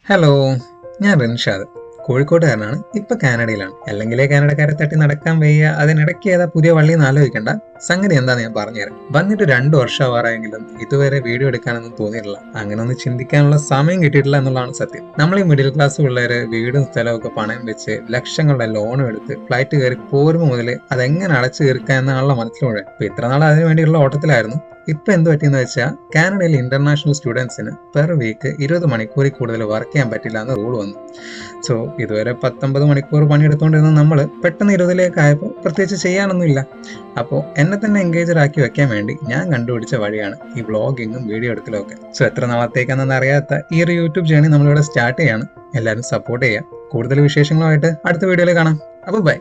Hello, ഞാൻ റിൻഷാദ്. കോഴിക്കോട്ടുകാരനാണ്. ഇപ്പൊ കാനഡയിലാണ്. അല്ലെങ്കിലേ കാനഡക്കാരെ തട്ടി നടക്കാൻ വയ്യ. അതിനിടയ്ക്ക് ഏതാ പുതിയ വള്ളിന്ന് ആലോചിക്കണ്ട. സംഗതി എന്താന്ന് ഞാൻ പറഞ്ഞുതരാം. വന്നിട്ട് 2 വർഷമാവാറെങ്കിലും ഇതുവരെ വീഡിയോ എടുക്കാനൊന്നും തോന്നിയിട്ടില്ല. അങ്ങനെ ഒന്ന് ചിന്തിക്കാനുള്ള സമയം കിട്ടിയിട്ടില്ല എന്നുള്ളതാണ് സത്യം. നമ്മൾ ഈ മിഡിൽ ക്ലാസ് പിള്ളേര് വീടും സ്ഥലവും ഒക്കെ പണയം വെച്ച് ലക്ഷങ്ങളുടെ ലോണും എടുത്ത് ഫ്ലൈറ്റ് കയറി പോരുമ്പോ മുതൽ അതെങ്ങനെ അടച്ചു തീർക്കുക എന്നാണല്ലോ മനസ്സിലൂടെ. ഇപ്പൊ ഇത്ര നാൾ അതിനു വേണ്ടിയുള്ള ഓട്ടത്തിലായിരുന്നു. ഇപ്പൊ എന്ത് പറ്റിയെന്ന് വെച്ചാൽ കാനഡയിൽ ഇന്റർനാഷണൽ സ്റ്റുഡൻസിന് പെർ വീക്ക് 20 മണിക്കൂറിൽ കൂടുതൽ വർക്ക് ചെയ്യാൻ പറ്റില്ല എന്ന് റൂൾ വന്നു. സോ ഇതുവരെ 19 മണിക്കൂർ പണിയെടുത്തുകൊണ്ടിരുന്ന നമ്മൾ പെട്ടെന്ന് 20ലേക്ക് ആയപ്പോൾ പ്രത്യേകിച്ച് ചെയ്യാനൊന്നുമില്ല. അപ്പോൾ എന്നെ തന്നെ എൻഗേജഡ് ആക്കി വെക്കാൻ വേണ്ടി ഞാൻ കണ്ടുപിടിച്ച വഴിയാണ് ഈ വ്ളോഗിങ്ങും വീഡിയോ എടുക്കലും ഒക്കെ. സോ എത്ര നാളത്തേക്കാണെന്ന് അറിയാത്ത ഈ ഒരു യൂട്യൂബ് ജേണി നമ്മളിവിടെ സ്റ്റാർട്ട് ചെയ്യാണ്. എല്ലാവരും സപ്പോർട്ട് ചെയ്യുക. കൂടുതൽ വിശേഷങ്ങളുമായിട്ട് അടുത്ത വീഡിയോയിൽ കാണാം. അപ്പോൾ ബൈ.